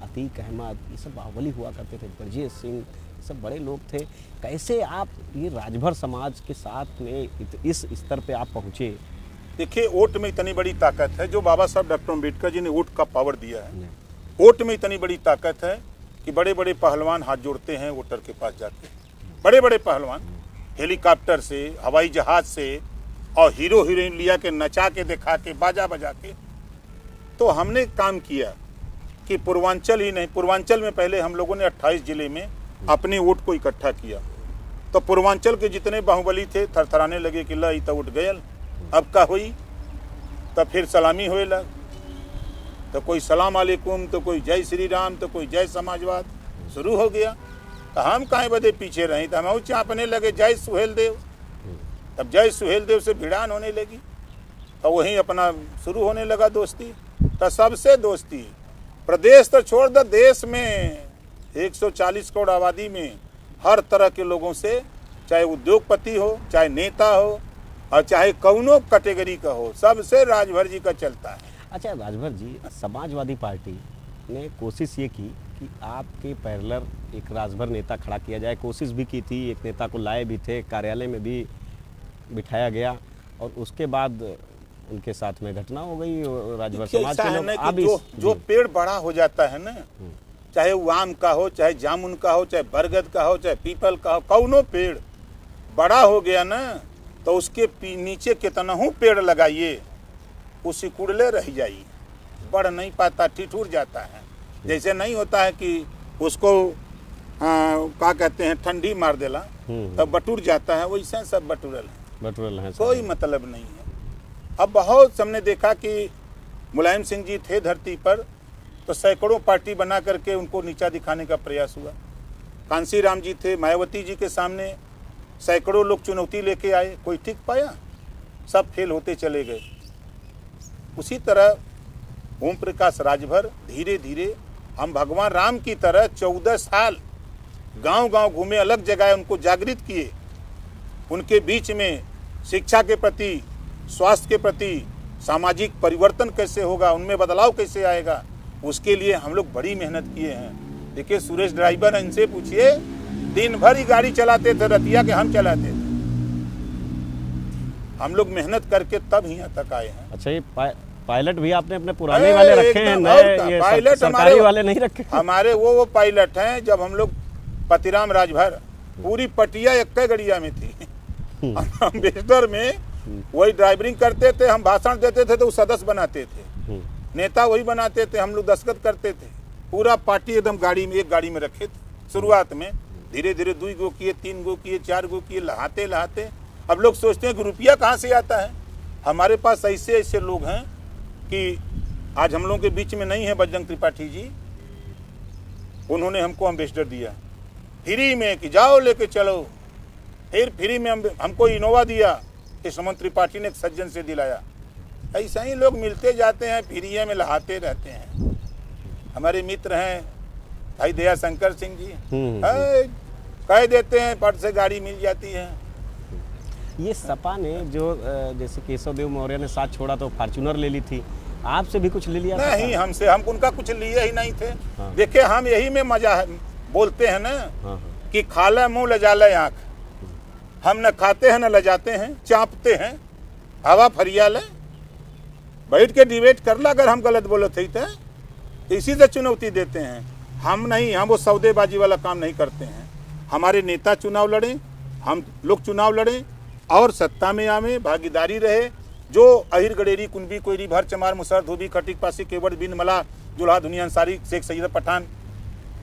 अतीक अहमद, ये सब बाहुबली हुआ करते थे, ब्रजेश सिंह, सब बड़े लोग थे। कैसे आप ये राजभर समाज के साथ में इस स्तर पे आप पहुँचे? देखिए, वोट में इतनी बड़ी ताकत है, जो बाबा साहब डॉक्टर अम्बेडकर जी ने वोट का पावर दिया है। वोट में इतनी बड़ी ताकत है कि बड़े बड़े पहलवान हाथ जोड़ते हैं वोटर के पास जाके। बड़े बड़े पहलवान हेलीकॉप्टर से, हवाई जहाज से, और हीरो हीरोइन लिया के नचा के दिखा के, बाजा बजा के। तो हमने काम किया कि पूर्वांचल ही नहीं, पूर्वांचल में पहले हम लोगों ने 28 जिले में अपने वोट को इकट्ठा किया। तो पूर्वांचल के जितने बाहुबली थे थरथराने लगे कि ला तो उठ गयल, अब का हुई। तब फिर सलामी होए लग, तो कोई सलाम अलैकुम, तो कोई जय श्री राम, तो कोई जय समाजवाद शुरू हो गया। तो हम काहे बदे पीछे रही, तो हम चापने लगे जय सुहेल देव। तब जय सुहेल देव से भिड़ान होने लगी, तो वहीं अपना शुरू होने लगा दोस्ती। तो सबसे दोस्ती, प्रदेश तो छोड़ दो, देश में 140 करोड़ आबादी में हर तरह के लोगों से, चाहे उद्योगपति हो, चाहे नेता हो, और चाहे कौनो कैटेगरी का हो, सबसे राजभर जी का चलता है। अच्छा राजभर जी, समाजवादी पार्टी ने कोशिश ये की कि आपके पैरेलल एक राजभर नेता खड़ा किया जाए, कोशिश भी की थी, एक नेता को लाए भी थे, कार्यालय में भी बिठाया गया, और उसके बाद उनके साथ में घटना हो गई। राजभर समाज के लोग अब जो पेड़ बड़ा हो जाता है ना, चाहे वो आम का हो, चाहे जामुन का हो, चाहे बरगद का हो, चाहे पीपल का हो, कौनो पेड़ बड़ा हो गया ना, तो उसके नीचे कितना हूँ पेड़ लगाइए, उसी कुड़ले रह जाइए, बढ़ नहीं पाता, ठिठुर जाता है। जैसे नहीं होता है कि उसको क्या कहते हैं, ठंडी मार देला तब बटुर जाता है, वैसे सब बटुरल है, कोई मतलब नहीं है। अब बहुत हमने देखा कि मुलायम सिंह जी थे धरती पर, तो सैकड़ों पार्टी बना करके उनको नीचा दिखाने का प्रयास हुआ। कांसी राम जी थे, मायावती जी के सामने सैकड़ों लोग चुनौती लेके आए, कोई टिक पाया, सब फेल होते चले गए। उसी तरह ओम प्रकाश राजभर धीरे धीरे हम भगवान राम की तरह 14 साल गांव गांव घूमे, अलग जगह उनको जागृत किए, उनके बीच में शिक्षा के प्रति, स्वास्थ्य के प्रति, सामाजिक परिवर्तन कैसे होगा, उनमें बदलाव कैसे आएगा, उसके लिए हम लोग बड़ी मेहनत किए हैं। देखिए सुरेश ड्राइवर, इनसे पूछिए, दिन भर ही गाड़ी चलाते थे, रतिया के हम चलाते थे। हम लोग मेहनत करके तब यहाँ तक आए हैं। अच्छा, ये पायलट भी आपने अपने पुराने वाले रखे हैं, नए पायलट सरकारी वाले नहीं रखे? हमारे वो पायलट हैं, जब हम लोग पतिराम राजभर पूरी पटिया एक गड़िया में थी, अम्बेसडर में वही ड्राइवरिंग करते थे, हम भाषण देते थे तो वो सदस्य बनाते थे, नेता वही बनाते थे, हम लोग दस्तखत करते थे। पूरा पार्टी एकदम गाड़ी में, एक गाड़ी में रखे थे शुरुआत में। धीरे धीरे 2 गो किए, 3 गो किए, 4 गो किए, लहाते लहाते अब लोग सोचते हैं कि रुपया कहाँ से आता है। हमारे पास ऐसे ऐसे लोग हैं कि आज हम लोगों के बीच में नहीं है बजरंग त्रिपाठी जी, उन्होंने हमको एम्बेसडर दिया फ्री में कि जाओ लेके चलो। फिर फ्री में हमको इनोवा दिया, कृष्णमोहन त्रिपाठी ने एक सज्जन से दिलाया। ऐसा ही लोग मिलते जाते हैं, फ्री में लहाते रहते हैं। हमारे मित्र हैं भाई दया शंकर सिंह जी, कह देते हैं पट से गाड़ी मिल जाती है। ये सपा ने जो जैसे केशव देव मौर्य ने साथ छोड़ा तो फॉर्च्यूनर ले ली थी, आपसे भी कुछ ले लिया? नहीं, हमसे हम उनका कुछ लिए ही नहीं थे। हाँ। देखिए हम यही में मजा है, बोलते हैं ना, हाँ। कि खाला मुंह लजाले आँख। हम न खाते हैं न लजाते हैं, चाँपते हैं, हवा फरियाल है, बैठ के डिबेट कर ला। अगर हम गलत बोले थे तो इसी से चुनौती देते हैं। हम नहीं, हम वो सौदेबाजी वाला काम नहीं करते हैं। हमारे नेता चुनाव लड़ें, हम लोग चुनाव लड़ें और सत्ता में आवे, भागीदारी रहे। जो अहिर गडेरी, कुंबी, कोयरी, भर, चमार, मुसर, धोबी, खटिक, पासी, केवड़, बिन, मला, जुल्हा, दुनिया अंसारी, शेख सैयद पठान,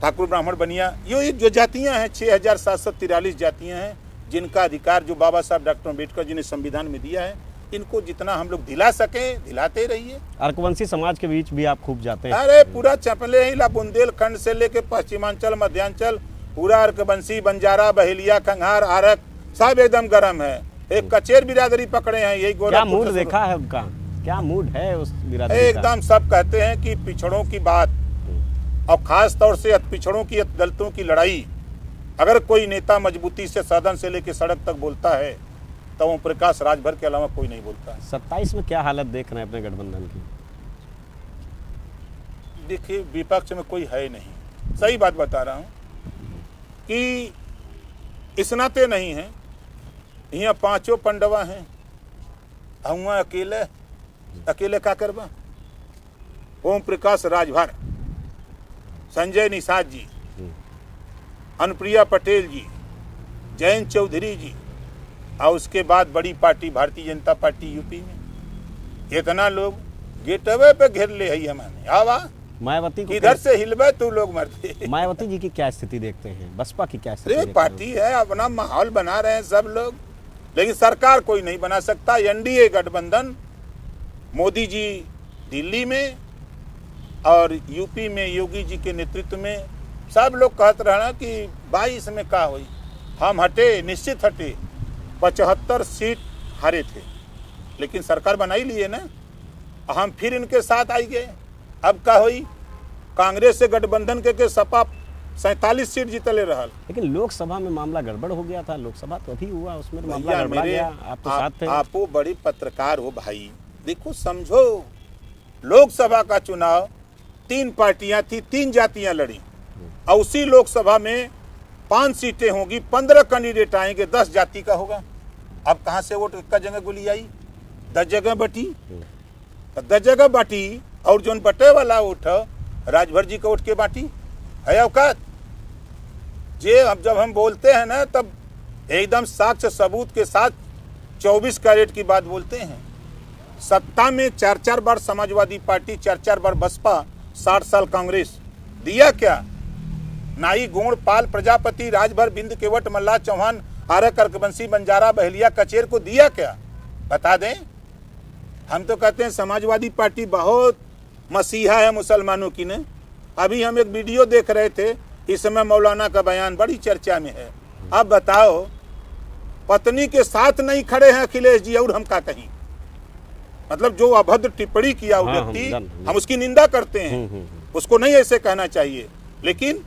ठाकुर ब्राह्मण बनिया, ये जो जातियां हैं 6743 जातियां हैं जिनका अधिकार जो बाबा साहब डॉक्टर अम्बेडकर जी ने संविधान में दिया है, इनको जितना हम लोग दिला सके दिलाते रहिए। अर्कवंशी समाज के बीच भी आप खूब जाते हैं? अरे पूरा चपले ही बुंदेलखंड से लेके पश्चिमांचल मध्यांचल पूरा अर्कवंशी, बंजारा, बहेलिया, खंघार, आरक सब एकदम गर्म है। एक कचेर बिरादरी पकड़े हैं, यही क्या मूड देखा है उनका? क्या मूड है उस बिरादरी का? एकदम सब कहते हैं कि पिछड़ों की बात और खास तौर से पिछड़ों की दलितों की लड़ाई अगर कोई नेता मजबूती से सदन से लेकर सड़क तक बोलता है तो ओम प्रकाश राजभर के अलावा कोई नहीं बोलता है। 27 में क्या हालत देख रहे हैं अपने गठबंधन की? देखिए विपक्ष में कोई है नहीं, सही बात बता रहा हूँ कि इस नाते नहीं है। यहाँ पांचों पंडवा हैं, हम अकेले का करवा। ओम प्रकाश राजभर, संजय निषाद जी, अनुप्रिया पटेल जी, जयंत चौधरी जी, और उसके बाद बड़ी party Bharatiya Janata party UP में इतना लोग गेटवे पे घेर ले है हमारे। आवा मायावती को इधर से हिलवे तो लोग मरते। मायावती जी की क्या स्थिति देखते हैं? बसपा की क्या स्थिति? अरे पार्टी है, अपना माहौल बना रहे हैं सब लोग, लेकिन सरकार कोई नहीं बना सकता। एनडीए गठबंधन, मोदी जी दिल्ली में और यूपी में योगी जी के नेतृत्व में सब लोग कहते रहना कि 22 में क्या हुई। हम हटे, निश्चित हटे, 75 सीट हारे थे, लेकिन सरकार बनाई लिए ना, हम फिर इनके साथ आई गए। अब क्या हुई, कांग्रेस से गठबंधन के सपा 47 सीट जीतले रहा। लेकिन लोकसभा में मामला गड़बड़ हो गया था, लोकसभा तो अभी हुआ, उसमें मामला गड़बड़ा गया। आप तो साथ थे। आप बड़े पत्रकार हो भाई, देखो समझो, लोकसभा का चुनाव 3 पार्टियां थी, 3 जातियां लड़ी, और उसी लोकसभा में 5 सीटें होंगी, 15 कैंडिडेट आएंगे, 10 जाति का होगा। अब कहां से वोट का जगह गोली आई? 10 जगह बटी, 10 जगह बांटी, और जो बटे वाला वोट राजभर जी का वोट के बांटी है औकात। जे अब जब हम बोलते हैं ना तब एकदम साक्ष्य सबूत के साथ 24 कैरेट की बात बोलते हैं। सत्ता में 4-4 बार समाजवादी पार्टी, 4-4 बार बसपा, 60 साल कांग्रेस, दिया क्या? नाई, गोंड, पाल, प्रजापति, राजभर, बिंद, केवट, मल्ला, चौहान, आरक, अर्कवंशी, बंजारा, बहेलिया, कचेर को दिया क्या? बता दें। हम तो कहते हैं समाजवादी पार्टी बहुत मसीहा है मुसलमानों की ने। अभी हम एक वीडियो देख रहे थे, इस समय मौलाना का बयान बड़ी चर्चा में है। अब बताओ, पत्नी के साथ नहीं खड़े हैं अखिलेश जी, और हम क्या कहीं? मतलब जो अभद्र टिप्पणी किया व्यक्ति, हम उसकी निंदा करते हैं, उसको नहीं ऐसे कहना चाहिए। लेकिन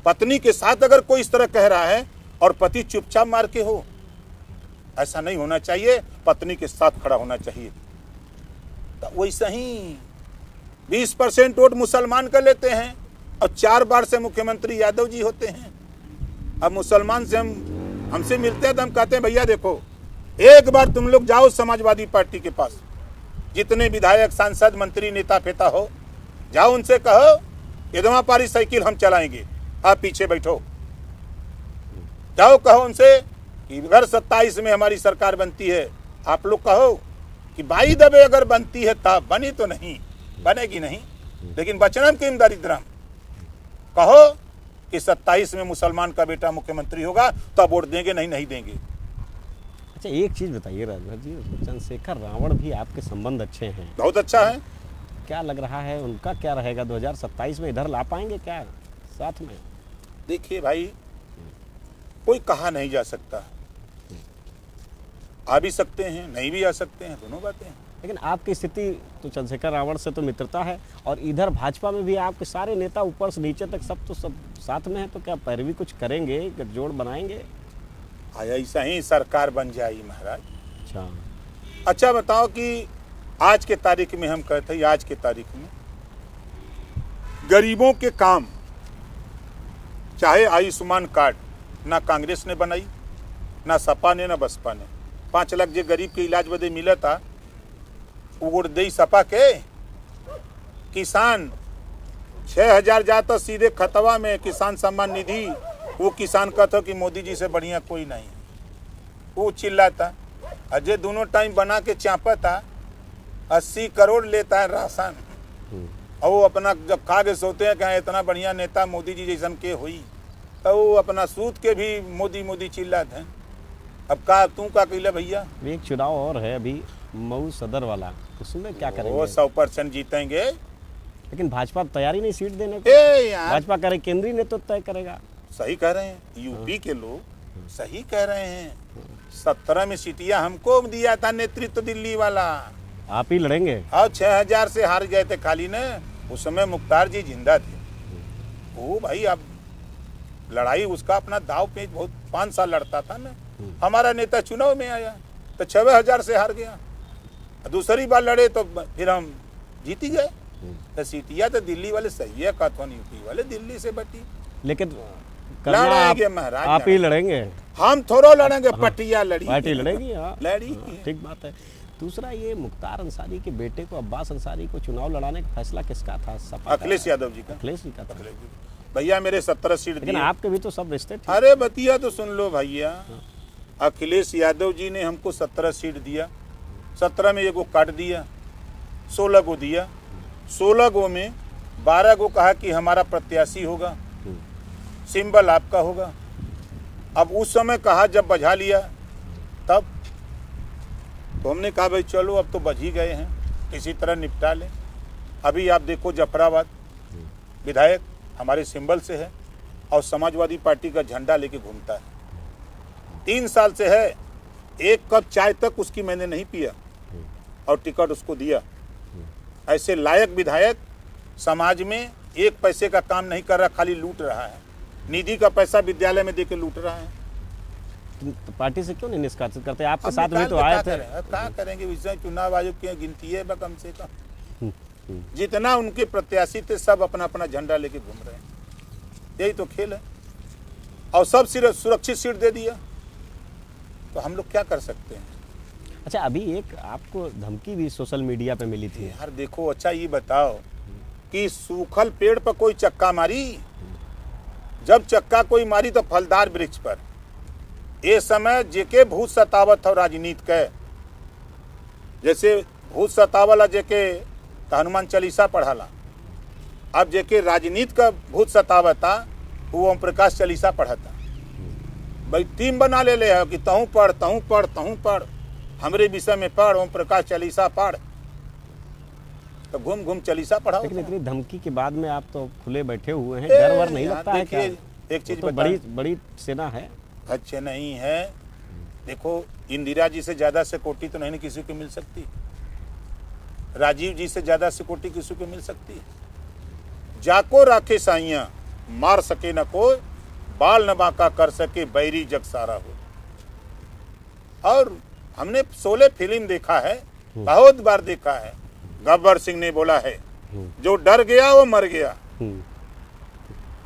पत्नी के साथ अगर कोई इस तरह कह रहा है और पति चुपचाप मार के हो, ऐसा नहीं होना चाहिए। पत्नी के साथ खड़ा होना चाहिए। तो वैसे ही 20% वोट मुसलमान कर लेते हैं, और 4 बार से मुख्यमंत्री यादव जी होते हैं। अब मुसलमान से हमसे मिलते हैं तो हम कहते हैं भैया देखो, एक बार तुम लोग जाओ समाजवादी पार्टी के पास, जितने विधायक, सांसद, मंत्री, नेता फेता हो, जाओ उनसे कहो यदमा पारी साइकिल हम चलाएंगे, आप पीछे बैठो। जाओ कहो उनसे कि अगर 27 में हमारी सरकार बनती है, आप लोग कहो कि भाई दबे अगर बनती है तब, बनी तो नहीं, बनेगी नहीं, लेकिन बचनम की दरिद्रम, कहो कि 27 में मुसलमान का बेटा मुख्यमंत्री होगा तब वोट देंगे, नहीं नहीं देंगे। अच्छा एक चीज बताइए राजभर जी, चंद्रशेखर रावण भी आपके संबंध अच्छे हैं? बहुत अच्छा है। क्या लग रहा है उनका क्या रहेगा 2027 में? इधर ला पाएंगे क्या साथ में? देखिए भाई, कोई कहा नहीं जा सकता, आ भी सकते हैं, नहीं भी आ सकते हैं, दोनों बातें हैं। लेकिन आपकी स्थिति तो चंद्रशेखर रावण से तो मित्रता है, और इधर भाजपा में भी आपके सारे नेता ऊपर से नीचे तक सब तो सब साथ में है, तो क्या पैरवी कुछ करेंगे, गठजोड़ बनाएंगे? ऐसा ही सरकार बन जाएगी महाराज। अच्छा बताओ कि आज के तारीख में हम कहते हैं, आज के तारीख में गरीबों के काम, चाहे आयुष्मान कार्ड ना कांग्रेस ने बनाई, ना सपा ने, ना बसपा ने। 5 लाख जो गरीब के इलाज बदे मिला था वो वोट दे सपा के। किसान 6,000 जाता सीधे खतवा में, किसान सम्मान निधि, वो किसान कहता कि मोदी जी से बढ़िया कोई नहीं, वो चिल्लाता। अजय दोनों टाइम बना के चापता, 80 करोड़ लेता है राशन, और वो अपना जब खा के सोते हैं कहाँ इतना बढ़िया नेता मोदी जी जैसन के हुई, तो वो अपना सूत के भी मोदी मोदी चिल्लाते हैं। अब का तू का कैले भैया? एक चुनाव और है अभी मऊ सदर वाला, उसमें क्या वो करेंगे? 100% जीतेंगे। लेकिन भाजपा तैयारी नहीं सीट देने को। ए यार, भाजपा करे केंद्रीय नेतृत्व तय करेगा। सही कह रहे हैं, यूपी के लोग सही कह रहे हैं। 17 में सीटियां हमको दिया था नेतृत्व दिल्ली वाला, आप ही लड़ेंगे। और 6000 से हार गए थे खाली ने। उस समय मुख्तार जी जिंदा थे। वो भाई अब लड़ाई उसका अपना दाव पेच बहुत 5 साल लड़ता था ना। हमारा नेता चुनाव में आया तो 6000 से हार गया। दूसरी बार लड़े तो फिर हम जीती गए। तो सीटियां तो दिल्ली वाले सही है, कथवन यूपी वाले दिल्ली से बटी। लेकिन लड़ेंगे महाराज, आप ही लड़ेंगे। हम थोड़ा लड़ेंगे, पटिया लड़ी, पार्टी लड़ेगी। हाँ, लड़ी। ठीक बात है। दूसरा, ये मुख्तार अंसारी के बेटे को, अब्बास अंसारी को चुनाव लड़ाने का फैसला किसका था? सपा का? अखिलेश यादव जी का। अखिलेश जी का था। भैया मेरे 17 सीट लेकिन दिए। आपके भी तो सब रिश्ते थे। अरे बतिया तो सुन लो भैया। अखिलेश यादव जी ने हमको 17 सीट दिया। 17 में एगो काट दिया, 16 को दिया। 16 गो में 12 को कहा कि हमारा प्रत्याशी होगा, सिंबल आपका होगा। अब उस समय कहा जब बजा लिया तब तो हमने कहा भाई चलो अब तो बज ही गए हैं, किसी तरह निपटा लें। अभी आप देखो जफराबाद विधायक हमारे सिंबल से है और समाजवादी पार्टी का झंडा लेके घूमता है। 3 साल से है। एक कप चाय तक उसकी मैंने नहीं पिया और टिकट उसको दिया। ऐसे लायक विधायक समाज में एक पैसे का काम नहीं कर रहा, खाली लूट रहा है। निधि का पैसा विद्यालय में देके लूट रहा है। तो पार्टी से क्यों नहीं निष्कासित करते? आपके हम साथ भी निकाल तो के आए क्या थे। करें? अब क्या करेंगे? विषय चुनाव आयोग की गिनती है कम से कम। जितना उनके प्रत्याशी थे सब अपना अपना झंडा लेके घूम रहे हैं। यही तो खेल है। और सब सिर्फ सुरक्षित सीट दे दिया तो हम लोग क्या कर सकते हैं? अच्छा, अभी एक आपको धमकी भी सोशल मीडिया पे मिली थी। यार देखो, अच्छा ये बताओ कि सूखल पेड़ पर कोई चक्का मारी? जब चक्का कोई मारी तो फलदार वृक्ष पर। ये समय जेके भूत सतावत हो राजनीति के, जैसे भूत सतावला जेके तो हनुमान चालीसा पढ़ाला। अब जेके राजनीति का भूत सतावता वो ओम प्रकाश चालीसा पढ़ाता। भाई टीम बना ले हो कि तहूँ पढ़ तहूँ पढ़ तहूँ पढ़, हमरे विषय में पढ़, ओम प्रकाश चालीसा पढ़, तो घूम घूम चालीसा पढ़ाओ। लेकिन इतनी धमकी के बाद में आप तो खुले बैठे हुए हैं, डर वर नहीं लगता है क्या? एक चीज तो बड़ी बड़ी सेना है। अच्छे नहीं है। देखो, इंदिरा जी से ज्यादा सिक्योरिटी तो नहीं किसी को मिल सकती। राजीव जी से ज्यादा सिक्योरिटी किसी को मिल सकती। जाको राखे साइया मार सके न कोई, बाल न बांका कर सके बैरी जग सारा हो। और हमने 16 फिल्म देखा है, बहुत बार देखा है। गब्बर सिंह ने बोला है जो डर गया वो मर गया।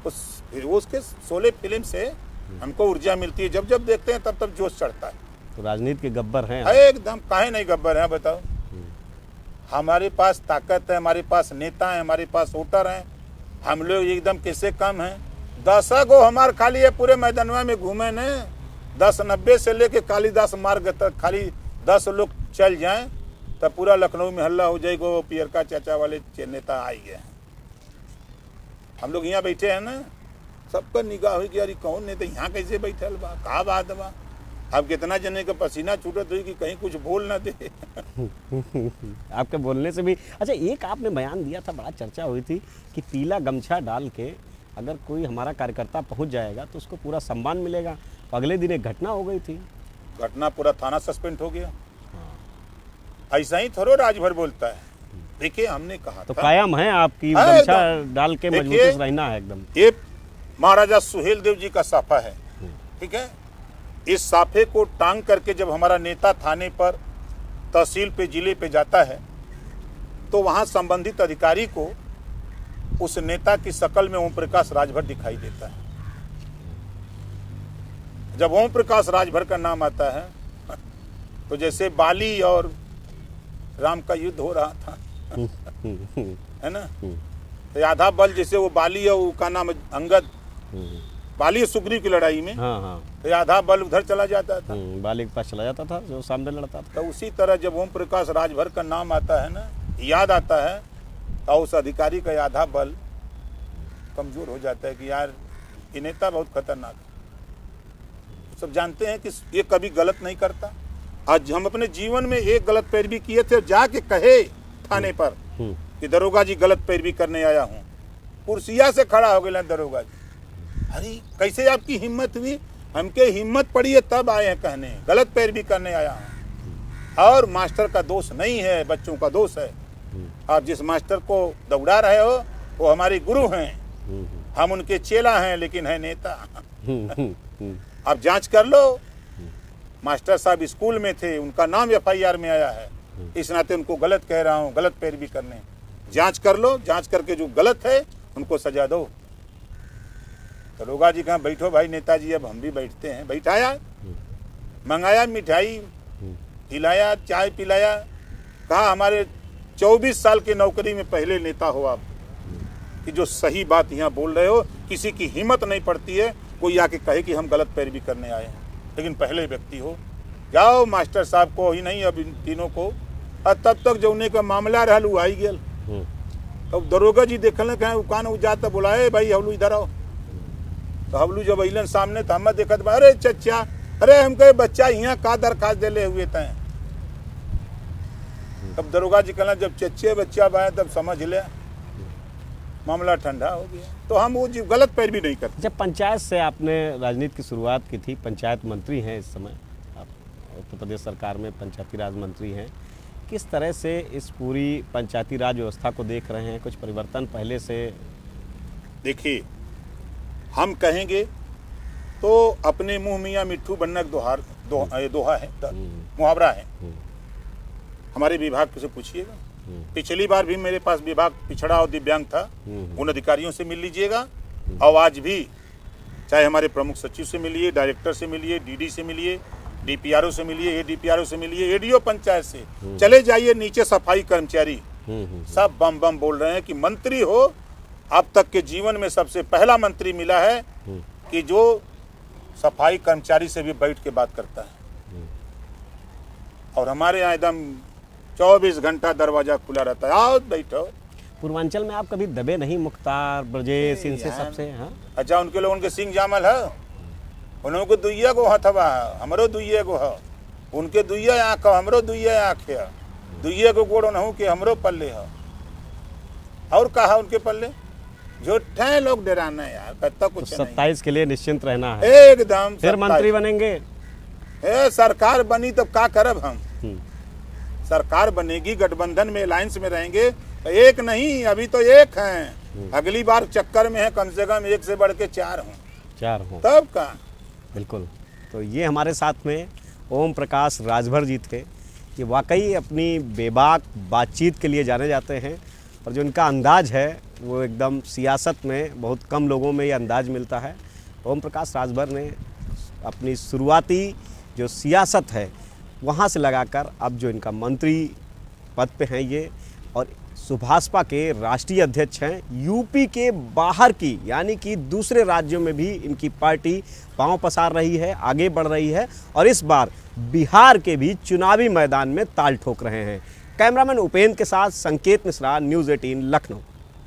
उसके 16 फिल्म से हमको ऊर्जा मिलती है। जब जब देखते हैं तब तब जोश चढ़ता है। तो राजनीति के गब्बर हैं। एकदम, काहे नहीं गब्बर है बताओ? हमारे पास ताकत है, हमारे पास नेता है, हमारे पास वोटर हैं। हम लोग एकदम किससे कम हैं? 10 गो हमार खाली है पूरे मैदानवा में घूमे ने। 10-90 से लेके कालीदास मार्ग तक खाली 10 लोग चल जाएं तब पूरा लखनऊ में हल्ला हो जाएगा। वो पियरका चाचा वाले नेता आई गए। हम लोग यहाँ बैठे हैं ना, सबका निगाह हुई कि यार कौन नेता यहाँ कैसे बैठल बा, कहा बात बा। अब कितना जने का पसीना छूटत हुई कि कहीं कुछ बोल ना दे। आपके बोलने से भी। अच्छा, एक आपने बयान दिया था, बड़ा चर्चा हुई थी कि पीला गमछा डाल के अगर कोई हमारा कार्यकर्ता पहुंच जाएगा तो उसको पूरा सम्मान मिलेगा। अगले दिन एक घटना हो गई थी। घटना, पूरा थाना सस्पेंड हो गया। ऐसा ही थोड़ा राजभर बोलता है। देखिए, हमने कहा तो था, कायम है आपकी गमछा डाल के मजबूती से रहना है एकदम। ये महाराजा सुहेल देव जी का साफा है, ठीक है। इस साफे को टांग करके जब हमारा नेता थाने पर, तहसील पे, जिले पे जाता है तो वहां संबंधित अधिकारी को उस नेता की शक्ल में ओम प्रकाश राजभर दिखाई देता है। जब ओम प्रकाश राजभर का नाम आता है तो जैसे बाली और राम का युद्ध हो रहा था, है ना। तो आधा बल जैसे वो बाली और उसका नाम अंगद, बाली सुग्रीव की लड़ाई में, हाँ। तो आधा बल उधर चला जाता था, बाली के पास चला जाता था जो सामने लड़ता था। तो उसी तरह जब ओम प्रकाश राजभर का नाम आता है ना, याद आता है तो उस अधिकारी का आधा बल कमजोर हो जाता है कि यार ये नेता बहुत खतरनाक है। सब जानते हैं कि ये कभी गलत नहीं करता। आज हम अपने जीवन में एक गलत पैरवी किए थे, जाके कहे थाने पर कि दरोगा जी गलत पैरवी करने आया हूँ, कुर्सिया से खड़ा हो गया दरोगा जी। अरे कैसे आपकी हिम्मत हुई? हमके हिम्मत पड़ी है तब आए हैं कहने गलत पैरवी करने आया हूँ। और मास्टर का दोष नहीं है, बच्चों का दोष है। आप जिस मास्टर को दौड़ा रहे हो वो हमारे गुरु हैं, हम उनके चेला हैं, लेकिन है नेता। आप जांच कर लो, मास्टर साहब स्कूल में थे, उनका नाम FIR में आया है, इस नाते उनको गलत कह रहा हूँ, गलत पैरवी करने। जांच कर लो, जांच करके जो गलत है उनको सजा दो। दरोगा जी कहा बैठो भाई नेताजी, अब हम भी बैठते हैं। बैठाया, मंगाया मिठाई खिलाया, चाय पिलाया, कहा हमारे 24 साल की नौकरी में पहले नेता हो आप कि जो सही बात यहाँ बोल रहे हो। किसी की हिम्मत नहीं पड़ती है कोई आके कहे कि हम गलत पैरवी करने आए हैं, लेकिन पहले व्यक्ति हो। जाओ मास्टर साहब को ही नहीं, अब इन तीनों को। और तब तक जौने का मामला रहल वो आई गया। तब दरोगा जी देखल कहें उकान जाता बुलाए भाई हवलू इधर आओ। तो हवलू जब अलन सामने तो हम देखत बा, अरे चचा, अरे हम कहे बच्चा यहाँ का दरखास्त दिले हुए तय। तब दरोगा जी कहला जब चच्चे बच्चा बाए तब समझ ले, मामला ठंडा हो गया। तो हम वो गलत पैरवी नहीं करते। जब पंचायत से आपने राजनीति की शुरुआत की थी, पंचायत मंत्री हैं इस समय आप, उत्तर प्रदेश सरकार में पंचायती राज मंत्री हैं, किस तरह से इस पूरी पंचायती राज व्यवस्था को देख रहे हैं? कुछ परिवर्तन पहले से? देखिए, हम कहेंगे तो अपने मुंह मियाँ मिट्ठू बनना दोहा है, मुहावरा है। हमारे विभाग से पूछिएगा, पिछली बार भी मेरे पास विभाग पिछड़ा और दिव्यांग था, उन अधिकारियों से मिल लीजिएगा। और आज भी चाहे हमारे प्रमुख सचिव से मिलिए, डायरेक्टर से मिलिए, DD से मिलिए, DPRO से मिलिए, ADPRO से मिलिए, ADO पंचायत से चले जाइए, नीचे सफाई कर्मचारी सब बम बम बोल रहे हैं कि मंत्री हो। अब तक के जीवन में सबसे पहला मंत्री मिला है कि जो सफाई कर्मचारी से भी बैठ के बात करता है। और हमारे यहाँ एकदम 24 घंटा दरवाजा खुला रहता है, आओ बैठो। पूर्वांचल में आप कभी दबे नहीं? मुख्तार, ब्रजेश, इनसे सबसे? हाँ, अच्छा, उनके लोगों के सिंह जामल है, उन्हों को दुइया गो हथवा है, हमरो दुइये गो है। उनके दुइया आँख है, हमरो दुइया आँख है। दुइये गो गोड़ नहू के हमरो पल्ले है। और कहा उनके पल्ले झूठे लोग डराना है यार, कत्ता कुछ नहीं। 27 के लिए निश्चिंत रहना है एकदम। फिर मंत्री बनेंगे? सरकार बनी तो क्या करब हम? सरकार बनेगी, गठबंधन में अलायंस में रहेंगे तो एक नहीं, अभी तो एक हैं, अगली बार चक्कर में है कम से कम 1 से बढ़ के 4 हों तब का। बिल्कुल। तो ये हमारे साथ में ओम प्रकाश राजभर जी थे, कि वाकई अपनी बेबाक बातचीत के लिए जाने जाते हैं, और जो इनका अंदाज है वो एकदम सियासत में बहुत कम लोगों में ये अंदाज मिलता है। ओम प्रकाश राजभर ने अपनी शुरुआती जो सियासत है वहाँ से लगाकर अब जो इनका मंत्री पद पे हैं ये, और सुभाषपा के राष्ट्रीय अध्यक्ष हैं। यूपी के बाहर की यानी कि दूसरे राज्यों में भी इनकी पार्टी पांव पसार रही है, आगे बढ़ रही है, और इस बार बिहार के भी चुनावी मैदान में ताल ठोक रहे हैं। कैमरामैन उपेंद्र के साथ संकेत मिश्रा, न्यूज़ 18 लखनऊ।